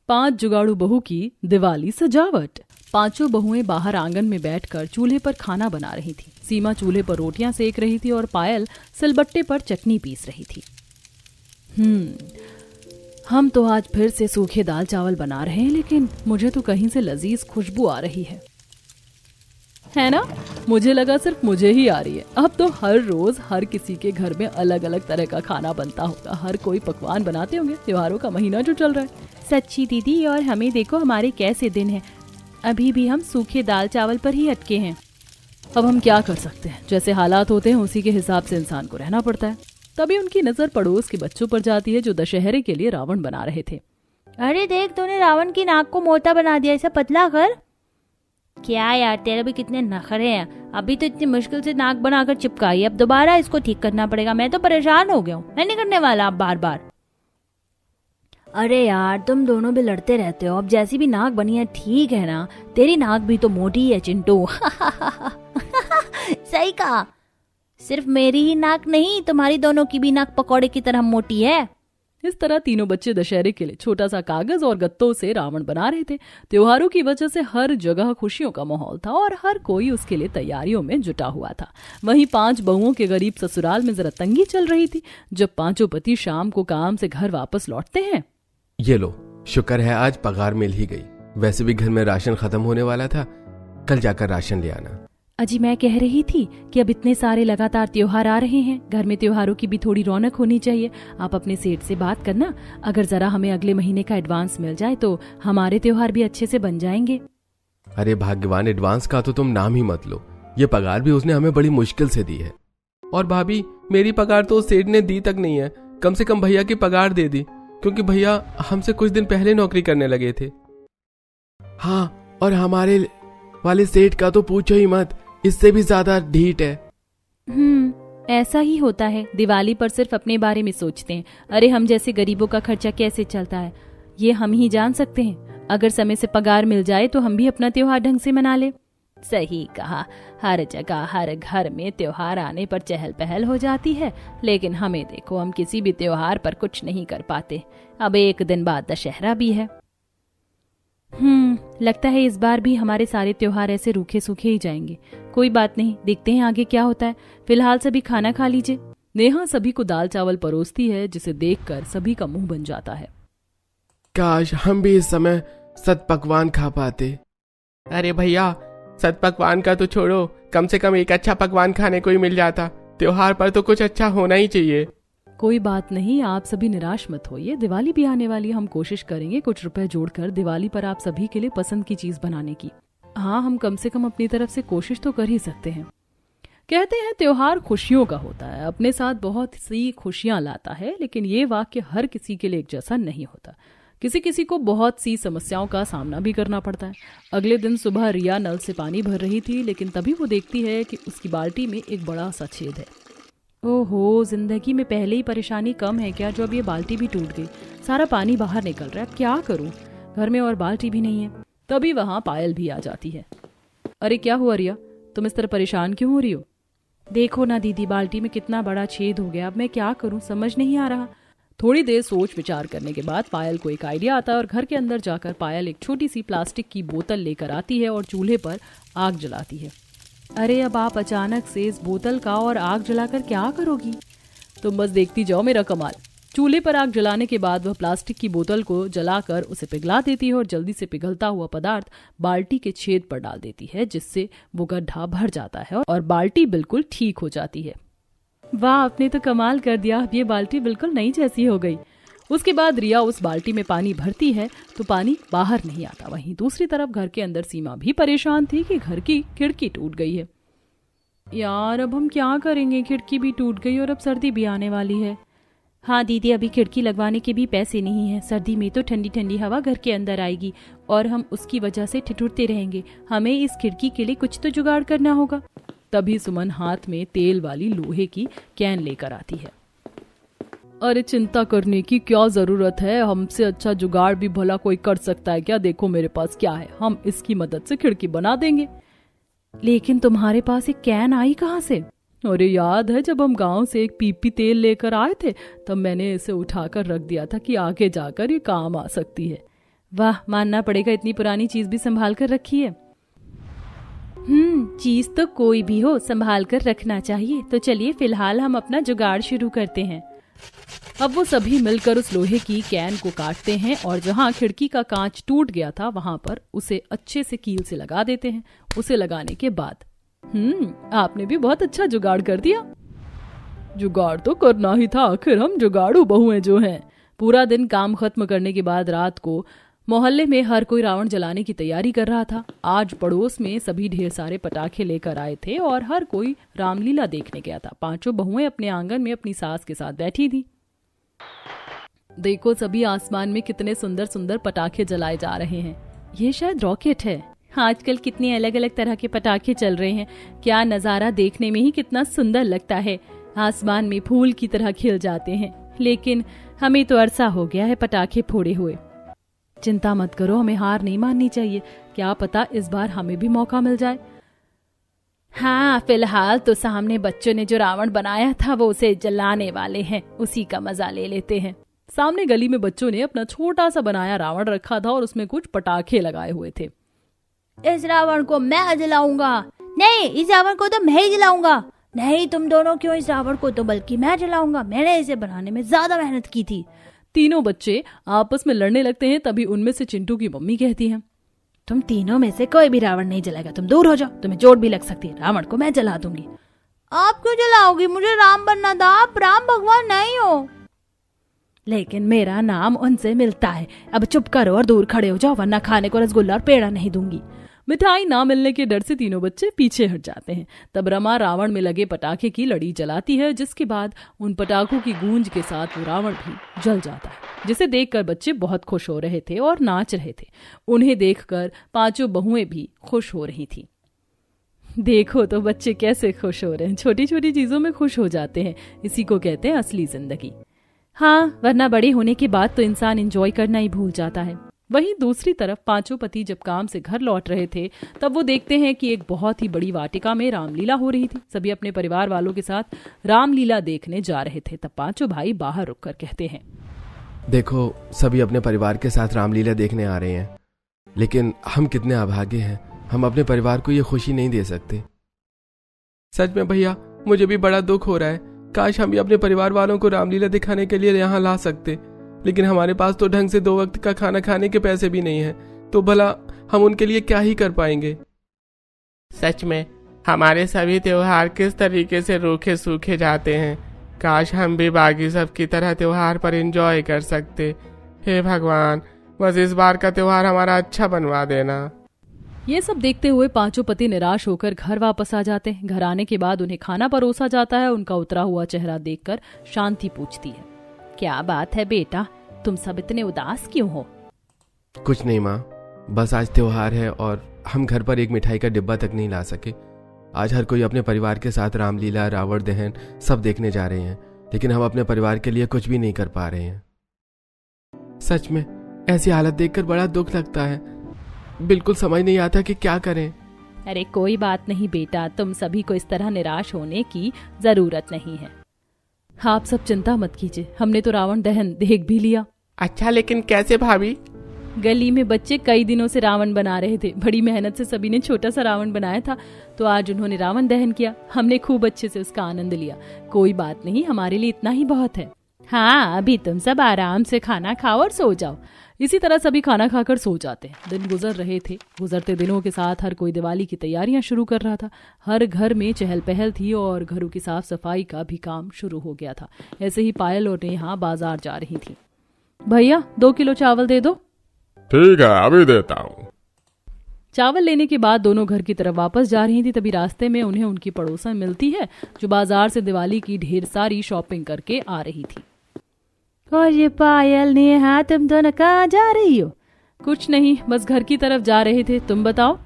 5 जुगाड़ू बहू की दिवाली सजावट। पांचों बहुएं बाहर आंगन में बैठकर चूल्हे पर खाना बना रही थी। सीमा चूल्हे पर रोटियां सेक रही थी और पायल सिलबट्टे पर चटनी पीस रही थी। हम तो आज फिर से सूखे दाल चावल बना रहे हैं, लेकिन मुझे तो कहीं से लजीज खुशबू आ रही है ना? मुझे लगा सिर्फ मुझे ही आ रही है। अब तो हर रोज हर किसी के घर में अलग अलग तरह का खाना बनता होगा। हर कोई पकवान बनाते होंगे। त्योहारों का महीना जो चल रहा है। सच्ची दीदी, और हमें देखो हमारे कैसे दिन हैं। अभी भी हम सूखे दाल चावल पर ही अटके हैं। अब हम क्या कर सकते हैं, जैसे हालात होते हैं उसी के हिसाब से इंसान को रहना पड़ता है। तभी उनकी नजर पड़ोस के बच्चों पर जाती है जो दशहरे के लिए रावण बना रहे थे। अरे देख, तूने रावण की नाक को मोटा बना दिया, ऐसा पतला कर। क्या यार, तेरे भी कितने नखरे हैं। अभी तो इतनी मुश्किल से नाक बनाकर चिपकाई, अब दोबारा इसको ठीक करना पड़ेगा। मैं तो परेशान हो गया हूँ। मैं नहीं करने वाला अब बार बार। अरे यार, तुम दोनों भी लड़ते रहते हो। अब जैसी भी नाक बनी है ठीक है ना? तेरी नाक भी तो मोटी है चिंटू। सही कहा। सिर्फ मेरी ही नाक नहीं, तुम्हारी दोनों की भी नाक पकौड़े की तरह मोटी है। इस तरह तीनों बच्चे दशहरे के लिए छोटा सा कागज और गत्तों से रावण बना रहे थे। त्योहारों की वजह से हर जगह खुशियों का माहौल था और हर कोई उसके लिए तैयारियों में जुटा हुआ था। वहीं 5 बहुओं के गरीब ससुराल में जरा तंगी चल रही थी। जब पांचों पति शाम को काम से घर वापस लौटते हैं। ये लो, शुक्र है आज पगार मिल ही गई। वैसे भी घर में राशन खत्म होने वाला था, कल जाकर राशन ले आना। अजी, मैं कह रही थी कि अब इतने सारे लगातार त्योहार आ रहे हैं, घर में त्योहारों की भी थोड़ी रौनक होनी चाहिए। आप अपने सेठ से बात करना, अगर जरा हमें अगले महीने का एडवांस मिल जाए तो हमारे त्योहार भी अच्छे से बन जाएंगे। अरे भाग्यवान, एडवांस का तो तुम नाम ही मत लो। ये पगार भी उसने हमें बड़ी मुश्किल से दी है। और भाभी, मेरी पगार तो सेठ ने दी तक नहीं है। कम से कम भैया की पगार दे दी, क्योंकि भैया हमसे कुछ दिन पहले नौकरी करने लगे थे। हाँ, और हमारे वाले सेठ का तो पूछो ही मत, इससे भी ज्यादा ढीठ है। ऐसा ही होता है। दिवाली पर सिर्फ अपने बारे में सोचते हैं। अरे हम जैसे गरीबों का खर्चा कैसे चलता है ये हम ही जान सकते हैं। अगर समय से पगार मिल जाए तो हम भी अपना त्योहार ढंग से मना ले। सही कहा। हर जगह हर घर में त्योहार आने पर चहल पहल हो जाती है, लेकिन हमें देखो, हम किसी भी त्योहार पर कुछ नहीं कर पाते। अब एक दिन बाद दशहरा भी है। लगता है इस बार भी हमारे सारे त्योहार ऐसे रूखे सूखे ही जाएंगे। कोई बात नहीं, देखते हैं आगे क्या होता है। फिलहाल सभी खाना खा लीजिए। नेहा सभी को दाल चावल परोसती है, जिसे देखकर सभी का मुंह बन जाता है। काश हम भी इस समय सत पकवान खा पाते। अरे भैया, सत पकवान का तो छोड़ो, कम से कम एक अच्छा पकवान खाने को ही मिल जाता। त्योहार पर तो कुछ अच्छा होना ही चाहिए। कोई बात नहीं, आप सभी निराश मत होइए। दिवाली भी आने वाली है। हम कोशिश करेंगे कुछ रुपए जोड़कर दिवाली पर आप सभी के लिए पसंद की चीज बनाने की। हाँ, हम कम से कम अपनी तरफ से कोशिश तो कर ही सकते हैं। कहते हैं त्योहार खुशियों का होता है, अपने साथ बहुत सी खुशियां लाता है, लेकिन ये वाक्य हर किसी के लिए एक जैसा नहीं होता। किसी किसी को बहुत सी समस्याओं का सामना भी करना पड़ता है। अगले दिन सुबह रिया नल से पानी भर रही थी, लेकिन तभी वो देखती है कि उसकी बाल्टी में एक बड़ा सा छेद है। ओहो, जिंदगी में पहले ही परेशानी कम है क्या, जो अब ये बाल्टी भी टूट गई। सारा पानी बाहर निकल रहा है। अब क्या करूं, घर में और बाल्टी भी नहीं है। तभी वहां पायल भी आ जाती है। अरे क्या हुआ रिया, तुम इस तरह परेशान क्यों हो रही हो? देखो ना दीदी, बाल्टी में कितना बड़ा छेद हो गया। अब मैं क्या करूं, समझ नहीं आ रहा। थोड़ी देर सोच विचार करने के बाद पायल को एक आइडिया आता है और घर के अंदर जाकर पायल एक छोटी सी प्लास्टिक की बोतल लेकर आती है और चूल्हे पर आग जलाती है। अरे अब आप अचानक से इस बोतल का और आग जलाकर क्या करोगी? तुम बस देखती जाओ मेरा कमाल। चूल्हे पर आग जलाने के बाद वह प्लास्टिक की बोतल को जलाकर उसे पिघला देती है और जल्दी से पिघलता हुआ पदार्थ बाल्टी के छेद पर डाल देती है, जिससे वो गड्ढा भर जाता है और बाल्टी बिल्कुल ठीक हो जाती है। वाह, आपने तो कमाल कर दिया। अब ये बाल्टी बिल्कुल नई जैसी हो गई। उसके बाद रिया उस बाल्टी में पानी भरती है तो पानी बाहर नहीं आता। वहीं दूसरी तरफ घर के अंदर सीमा भी परेशान थी कि घर की खिड़की टूट गई है। यार, अब हम क्या करेंगे? खिड़की भी टूट गई और अब सर्दी भी आने वाली है। हाँ दीदी, अभी खिड़की लगवाने के भी पैसे नहीं है। सर्दी में तो ठंडी ठंडी हवा घर के अंदर आएगी और हम उसकी वजह से ठिठुरते रहेंगे। हमें इस खिड़की के लिए कुछ तो जुगाड़ करना होगा। तभी सुमन हाथ में तेल वाली लोहे की कैन लेकर आती है। अरे चिंता करने की क्या जरूरत है, हमसे अच्छा जुगाड़ भी भला कोई कर सकता है क्या? देखो मेरे पास क्या है, हम इसकी मदद से खिड़की बना देंगे। लेकिन तुम्हारे पास एक कैन आई कहाँ से? अरे याद है जब हम गांव से एक पीपी तेल लेकर आए थे, तब मैंने इसे उठाकर रख दिया था कि आगे जाकर ये काम आ सकती है। वाह, मानना पड़ेगा इतनी पुरानी चीज भी संभाल कर रखी है। चीज तो कोई भी हो संभाल कर रखना चाहिए। तो चलिए फिलहाल हम अपना जुगाड़ शुरू करते हैं। अब वो सभी मिलकर उस लोहे की कैन को काटते हैं और जहाँ खिड़की का कांच टूट गया था वहां पर उसे अच्छे से कील से लगा देते हैं। उसे लगाने के बाद आपने भी बहुत अच्छा जुगाड़ कर दिया। जुगाड़ तो करना ही था, आखिर हम जुगाड़ू बहुएं जो हैं। पूरा दिन काम खत्म करने के बाद रात को मोहल्ले में हर कोई रावण जलाने की तैयारी कर रहा था। आज पड़ोस में सभी ढेर सारे पटाखे लेकर आए थे और हर कोई रामलीला देखने गया था। पांचों बहुएं अपने आंगन में अपनी सास के साथ बैठी थी। देखो सभी आसमान में कितने सुंदर सुंदर पटाखे जलाए जा रहे हैं। ये शायद रॉकेट है। आजकल कितने अलग अलग तरह के पटाखे चल रहे हैं। क्या नजारा देखने में ही कितना सुंदर लगता है। आसमान में फूल की तरह खिल जाते हैं। लेकिन हमें तो अरसा हो गया है पटाखे फोड़े हुए। चिंता मत करो, हमें हार नहीं माननी चाहिए। क्या पता इस बार हमें भी मौका मिल जाए। हाँ, फिलहाल तो सामने बच्चों ने जो रावण बनाया था वो उसे जलाने वाले हैं, उसी का मजा ले लेते हैं। सामने गली में बच्चों ने अपना छोटा सा बनाया रावण रखा था और उसमें कुछ पटाखे लगाए हुए थे। इस रावण को मैं जलाऊंगा। नहीं, इस रावण को तो मैं ही जलाऊंगा। नहीं, तुम दोनों क्यों इस रावण को, तो बल्कि मैं जलाऊंगा। मैंने इसे बनाने में ज्यादा मेहनत की थी। तीनों बच्चे आपस में लड़ने लगते हैं। तभी उनमें से चिंटू की मम्मी कहती है, तुम तीनों में से कोई भी रावण नहीं जलाएगा। तुम दूर हो जाओ, तुम्हें चोट भी लग सकती है। रावण को मैं जला दूंगी। आप क्यों जलाओगी? मुझे राम बनना था। आप राम भगवान नहीं हो। लेकिन मेरा नाम उनसे मिलता है। अब चुप करो और दूर खड़े हो जाओ, वरना खाने को रसगुल्ला और पेड़ा नहीं दूंगी। मिठाई ना मिलने के डर से तीनों बच्चे पीछे हट जाते हैं। तब रमा रावण में लगे पटाखे की लड़ी जलाती है, जिसके बाद उन पटाखों की गूंज के साथ वो रावण भी जल जाता है, जिसे देखकर बच्चे बहुत खुश हो रहे थे और नाच रहे थे। उन्हें देखकर पांचों बहुएं भी खुश हो रही थी। देखो तो बच्चे कैसे खुश हो रहे हैं। छोटी छोटी चीजों में खुश हो जाते हैं। इसी को कहते हैं असली जिंदगी। हाँ, वरना बड़े होने के बाद तो इंसान एंजॉय करना ही भूल जाता है। वहीं दूसरी तरफ पांचों पति जब काम से घर लौट रहे थे तब वो देखते हैं कि एक बहुत ही बड़ी वाटिका में रामलीला हो रही थी। सभी अपने परिवार वालों के साथ रामलीला देखने जा रहे थे। तब पांचों भाई बाहर रुककर कहते हैं, देखो सभी अपने परिवार के साथ रामलीला देखने आ रहे हैं, लेकिन हम कितने अभागे हैं। हम अपने परिवार को ये खुशी नहीं दे सकते। सच में भैया, मुझे भी बड़ा दुख हो रहा है। काश हम भी अपने परिवार वालों को रामलीला दिखाने के लिए यहाँ ला सकते, लेकिन हमारे पास तो ढंग से 2 वक्त का खाना खाने के पैसे भी नहीं हैं। तो भला हम उनके लिए क्या ही कर पाएंगे। सच में हमारे सभी त्योहार किस तरीके से रूखे सूखे जाते हैं। काश हम भी बाकी सब की तरह त्योहार पर एंजॉय कर सकते। हे भगवान, बस इस बार का त्योहार हमारा अच्छा बनवा देना। ये सब देखते हुए पांचों पति निराश होकर घर वापस आ जाते हैं। घर आने के बाद उन्हें खाना परोसा जाता है। उनका उतरा हुआ चेहरा देखकर शांति पूछती है, क्या बात है बेटा, तुम सब इतने उदास क्यों हो? कुछ नहीं माँ, बस आज त्योहार है और हम घर पर एक मिठाई का डिब्बा तक नहीं ला सके। आज हर कोई अपने परिवार के साथ रामलीला, रावण दहन सब देखने जा रहे हैं, लेकिन हम अपने परिवार के लिए कुछ भी नहीं कर पा रहे हैं। सच में ऐसी हालत देखकर बड़ा दुख लगता है। बिल्कुल समझ नहीं आता कि क्या करें। अरे कोई बात नहीं बेटा, तुम सभी को इस तरह निराश होने की जरूरत नहीं है। आप सब चिंता मत कीजिए, हमने तो रावण दहन देख भी लिया। अच्छा, लेकिन कैसे भाभी? गली में बच्चे कई दिनों से रावण बना रहे थे। बड़ी मेहनत से सभी ने छोटा सा रावण बनाया था, तो आज उन्होंने रावण दहन किया। हमने खूब अच्छे से उसका आनंद लिया। कोई बात नहीं, हमारे लिए इतना ही बहुत है। हाँ, अभी तुम सब आराम से खाना खाओ और सो जाओ। इसी तरह सभी खाना खाकर सो जाते हैं। दिन गुजर रहे थे। गुजरते दिनों के साथ हर कोई दिवाली की तैयारियां शुरू कर रहा था। हर घर में चहल पहल थी और घरों की साफ सफाई का भी काम शुरू हो गया था। ऐसे ही पायल और नेहा बाजार जा रही थी। भैया 2 किलो चावल दे दो। ठीक है, अभी देता हूँ। चावल लेने के बाद दोनों घर की तरफ वापस जा रही थी। तभी रास्ते में उन्हें उनकी पड़ोसन मिलती है, जो बाजार से दिवाली की ढेर सारी शॉपिंग करके आ रही थी। और ये पायल, नेहा, तुम दोनों कहाँ जा रही हो? कुछ नहीं, बस घर की तरफ जा रहे थे। तुम बताओ।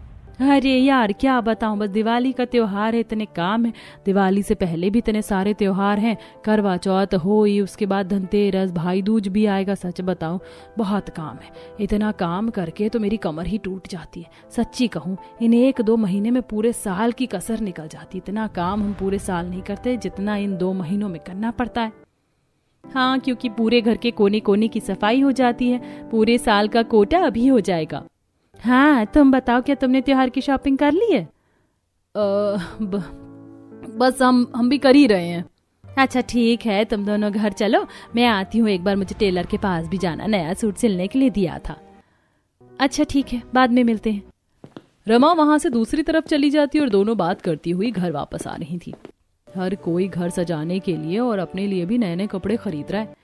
अरे यार क्या बताऊं, बस दिवाली का त्योहार है, इतने काम है। दिवाली से पहले भी इतने सारे त्योहार हैं। करवा चौथ होई, उसके बाद धनतेरस, भाई दूज भी आएगा। सच बताऊं बहुत काम है। इतना काम करके तो मेरी कमर ही टूट जाती है। सच्ची कहूं, इन 1-2 महीने में पूरे साल की कसर निकल जाती। इतना काम हम पूरे साल नहीं करते जितना इन 2 महीनों में करना पड़ता है। हाँ, क्योंकि पूरे घर के कोने कोने की सफाई हो जाती है। पूरे साल का कोटा अभी हो जाएगा। हाँ, तुम बताओ, क्या तुमने त्योहार की शॉपिंग कर ली है? बस हम भी कर ही रहे हैं। अच्छा ठीक है, तुम दोनों घर चलो, मैं आती हूँ। एक बार मुझे टेलर के पास भी जाना, नया सूट सिलने के लिए दिया था। अच्छा ठीक है, बाद में मिलते हैं। रमा वहां से दूसरी तरफ चली जाती और दोनों बात करती हुई घर वापस आ रही थी। हर कोई घर सजाने के लिए और अपने लिए भी नए नए कपड़े खरीद रहा है।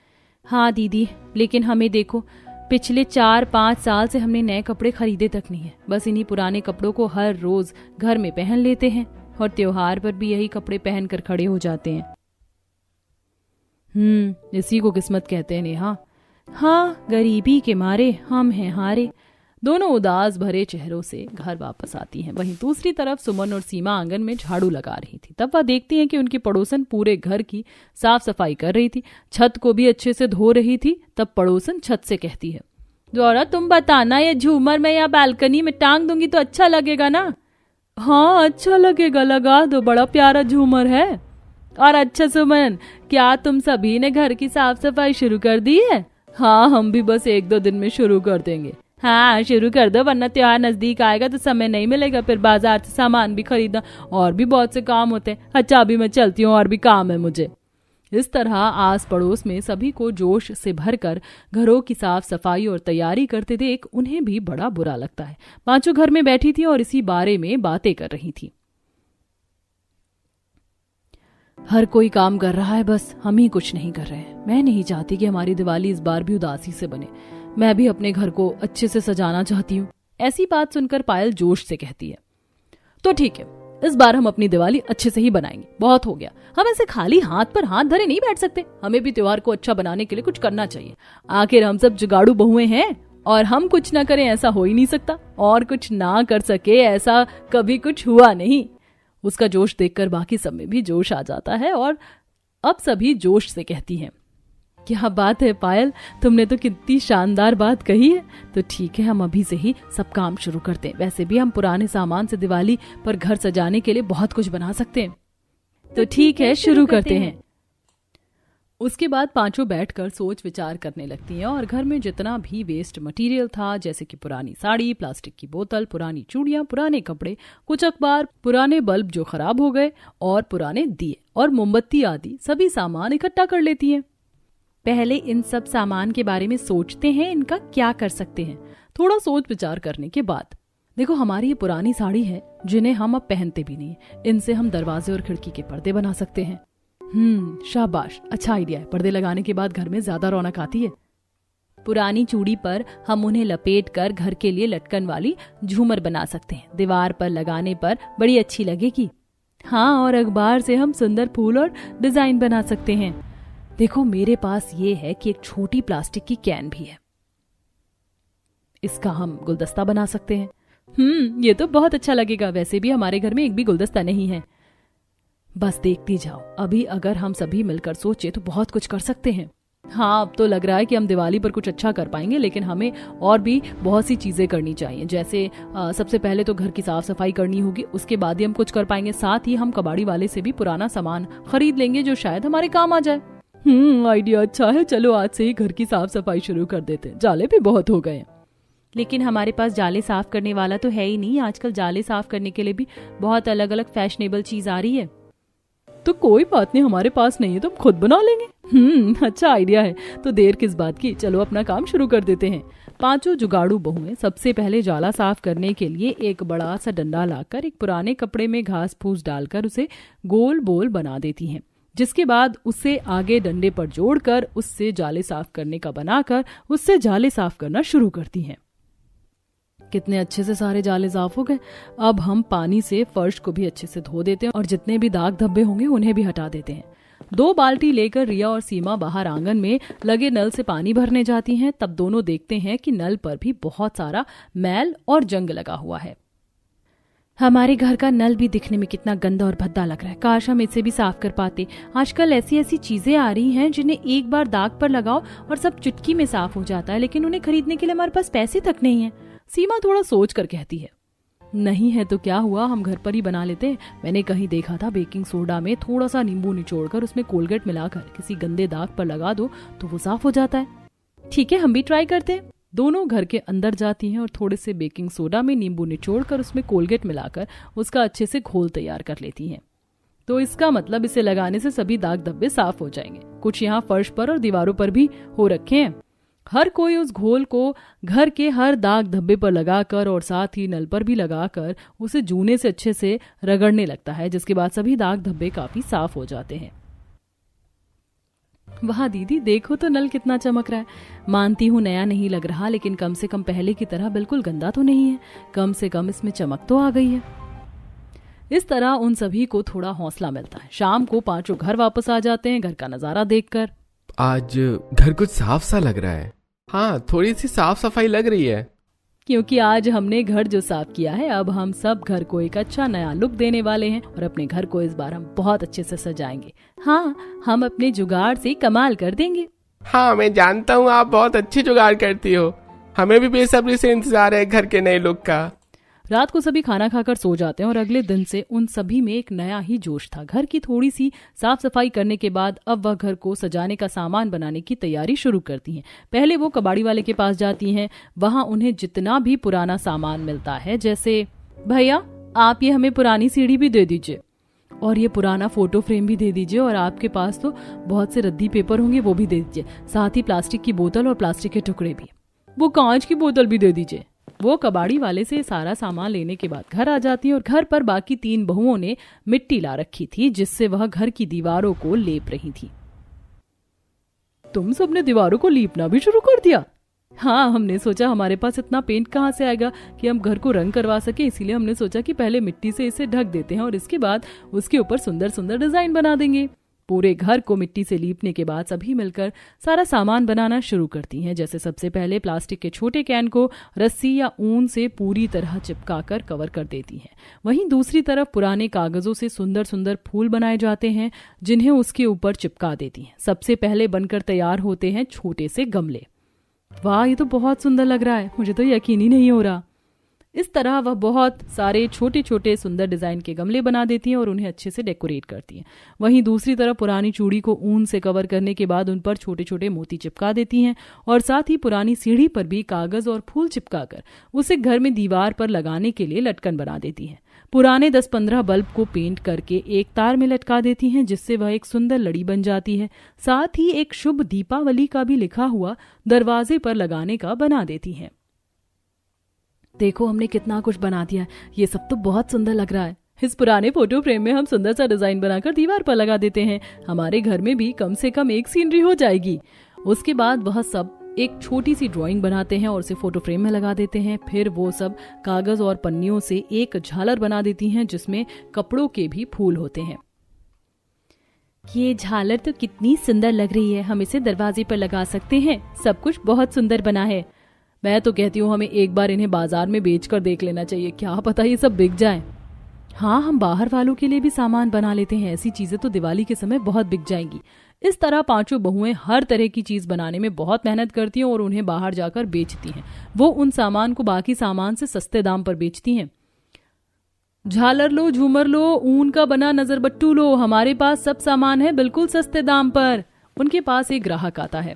हाँ दीदी, लेकिन हमें देखो, पिछले 4-5 साल से हमने नए कपड़े खरीदे तक नहीं है। बस इन्हीं पुराने कपड़ों को हर रोज घर में पहन लेते हैं और त्योहार पर भी यही कपड़े पहन कर खड़े हो जाते हैं। इसी को किस्मत कहते हैं नेहा। हाँ, गरीबी के मारे हम हैं हारे। दोनों उदास भरे चेहरों से घर वापस आती हैं। वहीं दूसरी तरफ सुमन और सीमा आंगन में झाड़ू लगा रही थी। तब वह देखती हैं कि उनकी पड़ोसन पूरे घर की साफ सफाई कर रही थी, छत को भी अच्छे से धो रही थी। तब पड़ोसन छत से कहती है, गौरा तुम बताना, ये झूमर मैं यहाँ बालकनी में टांग दूंगी तो अच्छा लगेगा ना? हाँ अच्छा लगेगा, लगा दो, बड़ा प्यारा झूमर है। और अच्छा सुमन, क्या तुम सभी ने घर की साफ सफाई शुरू कर दी है? हाँ, हम भी बस 1-2 दिन में शुरू कर देंगे। हाँ शुरू कर दो, वरना त्योहार नजदीक आएगा तो समय नहीं मिलेगा, फिर बाजार से सामान भी खरीदना और भी बहुत से काम होते हैं। अच्छा अभी मैं चलती हूँ, और भी काम है मुझे। इस तरह आस पड़ोस में सभी को जोश से भरकर घरों की साफ सफाई और तैयारी करते देख उन्हें भी बड़ा बुरा लगता है। पांचों घर में बैठी थी और इसी बारे में बातें कर रही थी। हर कोई काम कर रहा है, बस हम ही कुछ नहीं कर रहे हैं। मैं नहीं चाहती कि हमारी दिवाली इस बार भी उदासी से बने। मैं भी अपने घर को अच्छे से सजाना चाहती हूँ। ऐसी बात सुनकर पायल जोश से कहती है, तो ठीक है, इस बार हम अपनी दिवाली अच्छे से ही बनाएंगे। बहुत हो गया, हम ऐसे खाली हाथ पर हाथ धरे नहीं बैठ सकते। हमें भी त्योहार को अच्छा बनाने के लिए कुछ करना चाहिए। आखिर हम सब जुगाड़ू बहुएं हैं और हम कुछ ना करें ऐसा हो ही नहीं सकता, और कुछ ना कर सके ऐसा कभी कुछ हुआ नहीं। उसका जोश देखकर बाकी सब में भी जोश आ जाता है और अब सभी जोश से कहती हैं, क्या बात है पायल, तुमने तो कितनी शानदार बात कही है। तो ठीक है, हम अभी से ही सब काम शुरू करते हैं। वैसे भी हम पुराने सामान से दिवाली पर घर सजाने के लिए बहुत कुछ बना सकते हैं। तो ठीक है, शुरू करते हैं। उसके बाद पांचों बैठकर सोच विचार करने लगती हैं और घर में जितना भी वेस्ट मटेरियल था, जैसे कि पुरानी साड़ी, प्लास्टिक की बोतल, पुरानी चूड़ियां, पुराने कपड़े, कुछ अखबार, पुराने बल्ब जो खराब हो गए और पुराने दिए और मोमबत्ती आदि सभी सामान इकट्ठा कर लेती हैं। पहले इन सब सामान के बारे में सोचते हैं, इनका क्या कर सकते हैं। थोड़ा सोच विचार करने के बाद देखो, हमारी ये पुरानी साड़ी है जिन्हें हम अब पहनते भी नहीं। इनसे हम दरवाजे और खिड़की के पर्दे बना सकते हैं। शाबाश, अच्छा आइडिया है। पर्दे लगाने के बाद घर में ज्यादा रौनक आती है। पुरानी चूड़ी पर हम उन्हें लपेट कर घर के लिए लटकन वाली झूमर बना सकते हैं। दीवार पर लगाने पर बड़ी अच्छी लगेगी। हाँ, और अखबार से हम सुंदर फूल और डिजाइन बना सकते हैं। देखो, मेरे पास ये है कि एक छोटी प्लास्टिक की कैन भी है, इसका हम गुलदस्ता बना सकते हैं। ये तो बहुत अच्छा लगेगा। वैसे भी हमारे घर में एक भी गुलदस्ता नहीं है। बस देखती जाओ, अभी अगर हम सभी मिलकर सोचे तो बहुत कुछ कर सकते हैं। हाँ, अब तो लग रहा है कि हम दिवाली पर कुछ अच्छा कर पाएंगे, लेकिन हमें और भी बहुत सी चीजें करनी चाहिए। जैसे सबसे पहले तो घर की साफ सफाई करनी होगी, उसके बाद ही हम कुछ कर पाएंगे। साथ ही हम कबाड़ी वाले से भी पुराना सामान खरीद लेंगे जो शायद हमारे काम आ जाए। आइडिया अच्छा है। चलो आज से ही घर की साफ सफाई शुरू कर देते हैं। जाले भी बहुत हो गए। लेकिन हमारे पास जाले साफ करने वाला तो है ही नहीं। आजकल जाले साफ करने के लिए भी बहुत अलग अलग फैशनेबल चीज आ रही है। तो कोई बात नहीं, हमारे पास नहीं है तो हम खुद बना लेंगे। अच्छा आइडिया है। तो देर किस बात की, चलो अपना काम शुरू कर देते हैं। पांचों जुगाड़ू बहुएं सबसे पहले जाला साफ करने के लिए एक बड़ा सा डंडा लाकर एक पुराने कपड़े में घास फूस डालकर उसे गोल बोल बना देती हैं। जिसके बाद उससे आगे डंडे पर जोड़कर उससे जाले साफ करने का बनाकर उससे जाले साफ करना शुरू करती हैं। कितने अच्छे से सारे जाले साफ हो गए। अब हम पानी से फर्श को भी अच्छे से धो देते हैं और जितने भी दाग धब्बे होंगे उन्हें भी हटा देते हैं। 2 बाल्टी लेकर रिया और सीमा बाहर आंगन में लगे नल से पानी भरने जाती हैं। तब दोनों देखते हैं कि नल पर भी बहुत सारा मैल और जंग लगा हुआ है। हमारे घर का नल भी दिखने में कितना गंदा और भद्दा लग रहा है। काश हम इसे भी साफ कर पाते। आजकल ऐसी ऐसी चीजें आ रही हैं जिन्हें एक बार दाग पर लगाओ और सब चुटकी में साफ हो जाता है, लेकिन उन्हें खरीदने के लिए हमारे पास पैसे तक नहीं है। सीमा थोड़ा सोच कर कहती है, नहीं है तो क्या हुआ, हम घर पर ही बना लेते हैं। मैंने कहीं देखा था बेकिंग सोडा में थोड़ा सा नींबू निचोड़कर उसमें कोलगेट मिलाकर किसी गंदे दाग पर लगा दो तो वो साफ हो जाता है। ठीक है, हम भी ट्राई करते हैं। दोनों घर के अंदर जाती हैं और थोड़े से बेकिंग सोडा में नींबू निचोड़कर उसमें कोलगेट मिलाकर उसका अच्छे से घोल तैयार कर लेती हैं। तो इसका मतलब इसे लगाने से सभी दाग धब्बे साफ हो जाएंगे। कुछ यहाँ फर्श पर और दीवारों पर भी हो रखे हैं। हर कोई उस घोल को घर के हर दाग धब्बे पर लगाकर और साथ ही नल पर भी लगाकर उसे जूने से अच्छे से रगड़ने लगता है, जिसके बाद सभी दाग धब्बे काफी साफ हो जाते हैं। वाह दीदी, देखो तो नल कितना चमक रहा है। मानती हूँ नया नहीं लग रहा, लेकिन कम से कम पहले की तरह बिल्कुल गंदा तो नहीं है। कम से कम इसमें चमक तो आ गई है। इस तरह उन सभी को थोड़ा हौसला मिलता है। शाम को पांचों घर वापस आ जाते हैं घर का नजारा देखकर। आज घर कुछ साफ सा लग रहा है। हाँ, थोड़ी सी साफ सफाई लग रही है। क्योंकि आज हमने घर जो साफ किया है, अब हम सब घर को एक अच्छा नया लुक देने वाले हैं और अपने घर को इस बार हम बहुत अच्छे से सजाएंगे। हाँ, हम अपने जुगाड़ से कमाल कर देंगे। हाँ, मैं जानता हूँ आप बहुत अच्छी जुगाड़ करती हो। हमें भी बेसब्री से इंतजार है घर के नए लुक का। रात को सभी खाना खाकर सो जाते हैं और अगले दिन से उन सभी में एक नया ही जोश था। घर की थोड़ी सी साफ सफाई करने के बाद अब वह घर को सजाने का सामान बनाने की तैयारी शुरू करती हैं। पहले वो कबाड़ी वाले के पास जाती हैं। वहां उन्हें जितना भी पुराना सामान मिलता है, जैसे भैया आप ये हमें पुरानी सीढ़ी भी दे दीजिए और ये पुराना फोटो फ्रेम भी दे दीजिए, और आपके पास तो बहुत से रद्दी पेपर होंगे वो भी दे दीजिए, साथ ही प्लास्टिक की बोतल और प्लास्टिक के टुकड़े भी, वो कांच की बोतल भी दे दीजिए। वो कबाड़ी वाले से सारा सामान लेने के बाद घर आ जाती है और घर पर बाकी 3 बहुओं ने मिट्टी ला रखी थी, जिससे वह घर की दीवारों को लेप रही थी। तुम सबने दीवारों को लीपना भी शुरू कर दिया? हाँ, हमने सोचा हमारे पास इतना पेंट कहाँ से आएगा कि हम घर को रंग करवा सके, इसीलिए हमने सोचा कि पहले मिट्टी से इसे ढक देते हैं और इसके बाद उसके ऊपर सुंदर सुंदर डिजाइन बना देंगे। पूरे घर को मिट्टी से लीपने के बाद सभी मिलकर सारा सामान बनाना शुरू करती हैं। जैसे सबसे पहले प्लास्टिक के छोटे कैन को रस्सी या ऊन से पूरी तरह चिपकाकर कवर कर देती हैं। वहीं दूसरी तरफ पुराने कागजों से सुंदर सुंदर फूल बनाए जाते हैं, जिन्हें उसके ऊपर चिपका देती हैं। सबसे पहले बनकर तैयार होते हैं छोटे से गमले। वाह, ये तो बहुत सुंदर लग रहा है, मुझे तो यकीन ही नहीं हो रहा। इस तरह वह बहुत सारे छोटे छोटे सुंदर डिजाइन के गमले बना देती हैं और उन्हें अच्छे से डेकोरेट करती हैं। वहीं दूसरी तरफ पुरानी चूड़ी को ऊन से कवर करने के बाद उन पर छोटे छोटे मोती चिपका देती हैं और साथ ही पुरानी सीढ़ी पर भी कागज और फूल चिपकाकर उसे घर में दीवार पर लगाने के लिए लटकन बना देती हैं। पुराने 10-15 बल्ब को पेंट करके एक तार में लटका देती हैं, जिससे वह एक सुंदर लड़ी बन जाती है। साथ ही एक शुभ दीपावली का भी लिखा हुआ दरवाजे पर लगाने का बना देती हैं। देखो हमने कितना कुछ बना दिया, ये सब तो बहुत सुंदर लग रहा है। इस पुराने फोटो फ्रेम में हम सुंदर सा डिजाइन बनाकर दीवार पर लगा देते हैं। हमारे घर में भी कम से कम एक सीनरी हो जाएगी। उसके बाद वह सब एक छोटी सी ड्राइंग बनाते हैं और उसे फोटो फ्रेम में लगा देते हैं। फिर वो सब कागज और पन्नियों से एक झालर बना देती हैं, जिसमें कपड़ों के भी फूल होते हैं। ये झालर तो कितनी सुंदर लग रही है, हम इसे दरवाजे पर लगा सकते हैं। सब कुछ बहुत सुंदर बना है। मैं तो कहती हूँ हमें एक बार इन्हें बाजार में बेचकर देख लेना चाहिए, क्या पता ये सब बिक जाए। हाँ, हम बाहर वालों के लिए भी सामान बना लेते हैं, ऐसी चीजें तो दिवाली के समय बहुत बिक जाएंगी। इस तरह पांचों बहुएं हर तरह की चीज बनाने में बहुत मेहनत करती हैं और उन्हें बाहर जाकर बेचती हैं। वो उन सामान को बाकी सामान से सस्ते दाम पर बेचती हैं। झालर लो, झूमर लो, ऊन का बना नजरबट्टू लो, हमारे पास सब सामान है बिल्कुल सस्ते दाम पर। उनके पास एक ग्राहक आता है।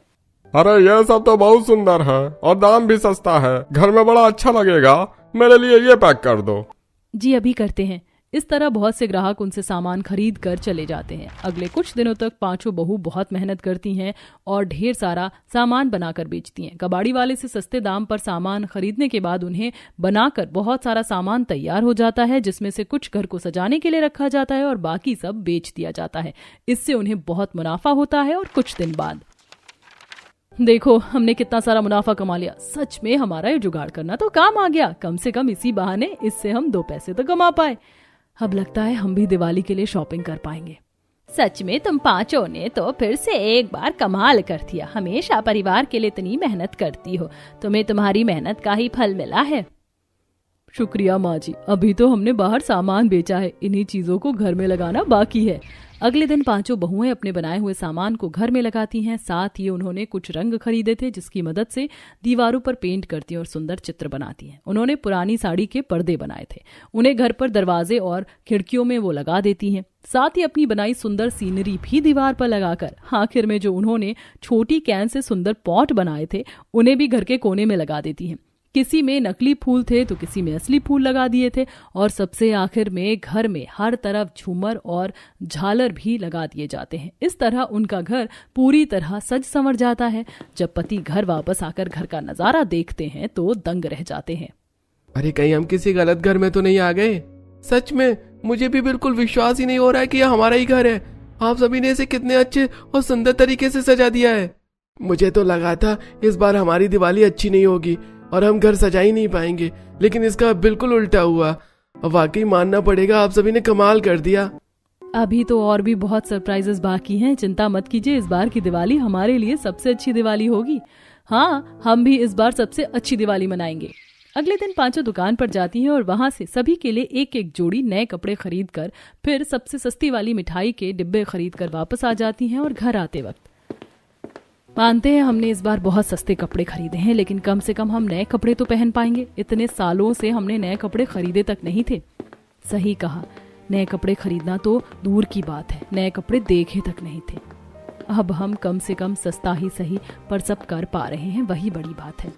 अरे ये सब तो बहुत सुंदर है और दाम भी सस्ता है, घर में बड़ा अच्छा लगेगा, मेरे लिए ये पैक कर दो। जी अभी करते हैं। इस तरह बहुत से ग्राहक उनसे सामान खरीद कर चले जाते हैं। अगले कुछ दिनों तक पांचों बहू बहुत मेहनत करती हैं और ढेर सारा सामान बनाकर बेचती हैं। कबाड़ी वाले से सस्ते दाम पर सामान खरीदने के बाद उन्हें बनाकर बहुत सारा सामान तैयार हो जाता है, जिसमें से कुछ घर को सजाने के लिए रखा जाता है और बाकी सब बेच दिया जाता है। इससे उन्हें बहुत मुनाफा होता है। और कुछ दिन बाद देखो हमने कितना सारा मुनाफा कमा लिया। सच में हमारा ये जुगाड़ करना तो काम आ गया। कम से कम इसी बहाने इससे हम 2 पैसे तो कमा पाए। अब लगता है हम भी दिवाली के लिए शॉपिंग कर पाएंगे। सच में तुम पांचों ने तो फिर से एक बार कमाल कर दिया। हमेशा परिवार के लिए इतनी मेहनत करती हो, तुम्हें तुम्हारी मेहनत का ही फल मिला है। शुक्रिया माँ जी। अभी तो हमने बाहर सामान बेचा है, इन्हीं चीजों को घर में लगाना बाकी है। अगले दिन पांचों बहुएं अपने बनाए हुए सामान को घर में लगाती हैं। साथ ही उन्होंने कुछ रंग खरीदे थे जिसकी मदद से दीवारों पर पेंट करती हैं और सुंदर चित्र बनाती हैं। उन्होंने पुरानी साड़ी के पर्दे बनाए थे, उन्हें घर पर दरवाजे और खिड़कियों में वो लगा देती हैं। साथ ही अपनी बनाई सुंदर सीनरी भी दीवार पर लगाकर आखिर में जो उन्होंने छोटी कैन से सुंदर पॉट बनाए थे उन्हें भी घर के कोने में लगा देती हैं। किसी में नकली फूल थे तो किसी में असली फूल लगा दिए थे और सबसे आखिर में घर में हर तरफ झूमर और झालर भी लगा दिए जाते हैं। इस तरह उनका घर पूरी तरह सज संवर जाता है। जब पति घर वापस आकर घर का नजारा देखते हैं तो दंग रह जाते हैं। अरे कहीं हम किसी गलत घर में तो नहीं आ गए? सच में मुझे भी बिल्कुल विश्वास ही नहीं हो रहा है कि यह हमारा ही घर है। आप सभी ने इसे कितने अच्छे और सुंदर तरीके से सजा दिया है। मुझे तो लगा था इस बार हमारी दिवाली अच्छी नहीं होगी और हम घर सजा ही नहीं पाएंगे, लेकिन इसका बिल्कुल उल्टा हुआ। वाकई मानना पड़ेगा, आप सभी ने कमाल कर दिया। अभी तो और भी बहुत सरप्राइजेस बाकी हैं, चिंता मत कीजिए। इस बार की दिवाली हमारे लिए सबसे अच्छी दिवाली होगी। हाँ, हम भी इस बार सबसे अच्छी दिवाली मनाएंगे। अगले दिन पांचों दुकान पर जाती हैं और वहां से सभी के लिए एक एक जोड़ी नए कपड़े खरीद कर फिर सबसे सस्ती वाली मिठाई के डिब्बे खरीद कर वापस आ जाती हैं। और घर आते वक्त मानते हैं हमने इस बार बहुत सस्ते कपड़े खरीदे हैं, लेकिन कम से कम हम नए कपड़े तो पहन पाएंगे। इतने सालों से हमने नए कपड़े खरीदे तक नहीं थे। सही कहा, नए कपड़े खरीदना तो दूर की बात है, नए कपड़े देखे तक नहीं थे। अब हम कम से कम सस्ता ही सही पर सब कर पा रहे हैं, वही बड़ी बात है।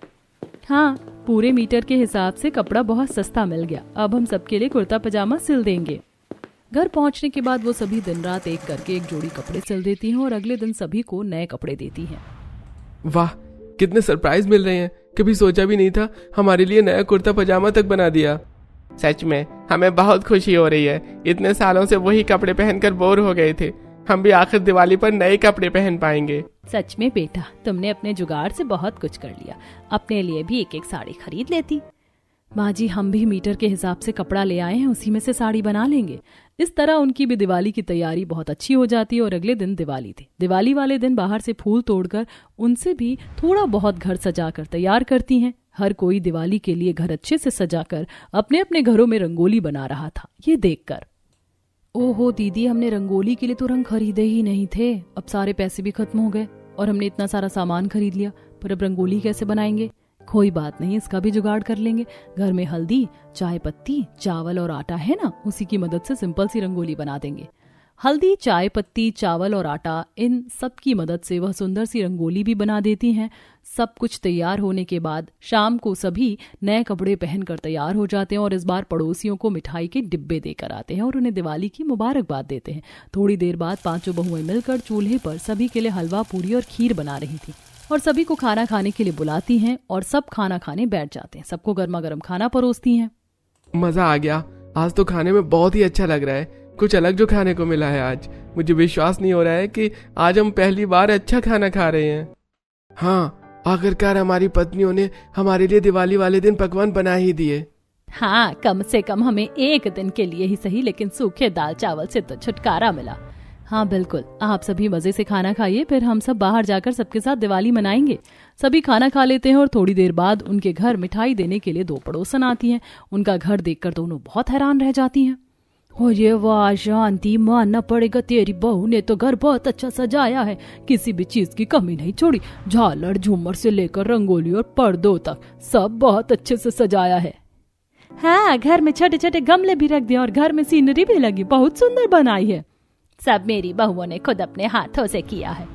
हाँ, पूरे मीटर के हिसाब से कपड़ा बहुत सस्ता मिल गया। अब हम सबके लिए कुर्ता पजामा सिल देंगे। घर पहुंचने के बाद वो सभी दिन रात एक करके एक जोड़ी कपड़े सिल देती हैं और अगले दिन सभी को नए कपड़े देती हैं। वाह, कितने सरप्राइज मिल रहे हैं। कभी सोचा भी नहीं था, हमारे लिए नया कुर्ता पजामा तक बना दिया। सच में हमें बहुत खुशी हो रही है। इतने सालों से वही कपड़े पहनकर बोर हो गए थे, हम भी आखिर दिवाली पर नए कपड़े पहन पाएंगे। सच में बेटा, तुमने अपने जुगाड़ से बहुत कुछ कर लिया। अपने लिए भी एक एक साड़ी खरीद लेती। माँ जी, हम भी मीटर के हिसाब से कपड़ा ले आए हैं, उसी में से साड़ी बना लेंगे। इस तरह उनकी भी दिवाली की तैयारी बहुत अच्छी हो जाती है। और अगले दिन दिवाली थी। दिवाली वाले दिन बाहर से फूल तोड़कर उनसे भी थोड़ा बहुत घर सजाकर तैयार करती हैं। हर कोई दिवाली के लिए घर अच्छे से सजाकर अपने अपने घरों में रंगोली बना रहा था। ये देखकर ओहो दीदी, हमने रंगोली के लिए तो रंग खरीदे ही नहीं थे। अब सारे पैसे भी खत्म हो गए और हमने इतना सारा सामान खरीद लिया, पर अब रंगोली कैसे बनाएंगे? कोई बात नहीं, इसका भी जुगाड़ कर लेंगे। घर में हल्दी, चाय पत्ती, चावल और आटा है ना, उसी की मदद से सिंपल सी रंगोली बना देंगे। हल्दी, चाय पत्ती, चावल और आटा, इन सब की मदद से वह सुंदर सी रंगोली भी बना देती हैं। सब कुछ तैयार होने के बाद शाम को सभी नए कपड़े पहनकर तैयार हो जाते हैं और इस बार पड़ोसियों को मिठाई के डिब्बे देकर आते हैं और उन्हें दिवाली की मुबारकबाद देते हैं। थोड़ी देर बाद पांचों बहुएं मिलकर चूल्हे पर सभी के लिए हलवा, पूरी और खीर बना रही थी और सभी को खाना खाने के लिए बुलाती हैं और सब खाना खाने बैठ जाते हैं। सबको गर्मा गर्म खाना परोसती हैं। मजा आ गया, आज तो खाने में बहुत ही अच्छा लग रहा है। कुछ अलग जो खाने को मिला है आज। मुझे विश्वास नहीं हो रहा है कि आज हम पहली बार अच्छा खाना खा रहे हैं। हाँ, आखिरकार हमारी पत्नियों ने हमारे लिए दिवाली वाले दिन पकवान बना ही दिए। हाँ, कम से कम हमें एक दिन के लिए ही सही, लेकिन सूखे दाल चावल से तो छुटकारा मिला। हाँ बिल्कुल, आप सभी मजे से खाना खाइए, फिर हम सब बाहर जाकर सबके साथ दिवाली मनाएंगे। सभी खाना खा लेते हैं और थोड़ी देर बाद उनके घर मिठाई देने के लिए दो पड़ोसन आती हैं। उनका घर देखकर दोनों बहुत हैरान रह जाती हैं। ये वाह शांति, मानना पड़ेगा तेरी बहू ने तो घर बहुत अच्छा सजाया है। किसी भी चीज की कमी नहीं छोड़ी। झालर, झूमर से लेकर रंगोली और पर्दों तक सब बहुत अच्छे से सजाया है। हाँ, घर में छोटे छोटे गमले भी रख दिए और घर में सीनरी भी लगी, बहुत सुंदर बनाई है। सब मेरी बहुओं ने खुद अपने हाथों से किया है।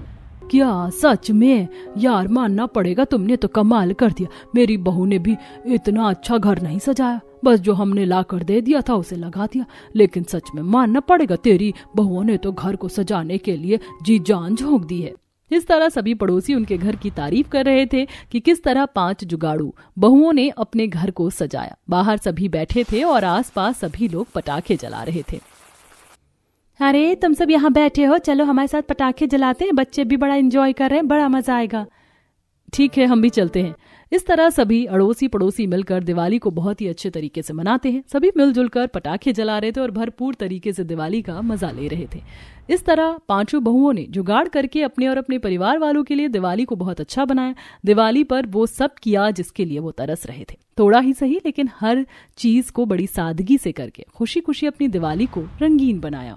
क्या सच में? यार मानना पड़ेगा, तुमने तो कमाल कर दिया। मेरी बहू ने भी इतना अच्छा घर नहीं सजाया, बस जो हमने ला कर दे दिया था उसे लगा दिया। लेकिन सच में मानना पड़ेगा, तेरी बहुओं ने तो घर को सजाने के लिए जी जान झोंक दी है। इस तरह सभी पड़ोसी उनके घर की तारीफ कर रहे थे कि किस तरह 5 जुगाड़ू बहुओं ने अपने घर को सजाया। बाहर सभी बैठे थे और आसपास सभी लोग पटाखे जला रहे थे। अरे तुम सब यहाँ बैठे हो, चलो हमारे साथ पटाखे जलाते हैं। बच्चे भी बड़ा एंजॉय कर रहे हैं, बड़ा मजा आएगा। ठीक है, हम भी चलते हैं। इस तरह सभी अड़ोसी पड़ोसी मिलकर दिवाली को बहुत ही अच्छे तरीके से मनाते हैं। सभी मिलजुल कर पटाखे जला रहे थे और भरपूर तरीके से दिवाली का मजा ले रहे थे। इस तरह 5 बहुओं ने जुगाड़ करके अपने और अपने परिवार वालों के लिए दिवाली को बहुत अच्छा बनाया। दिवाली पर वो सब किया जिसके लिए वो तरस रहे थे। थोड़ा ही सही, लेकिन हर चीज को बड़ी सादगी से करके खुशी खुशी अपनी दिवाली को रंगीन बनाया।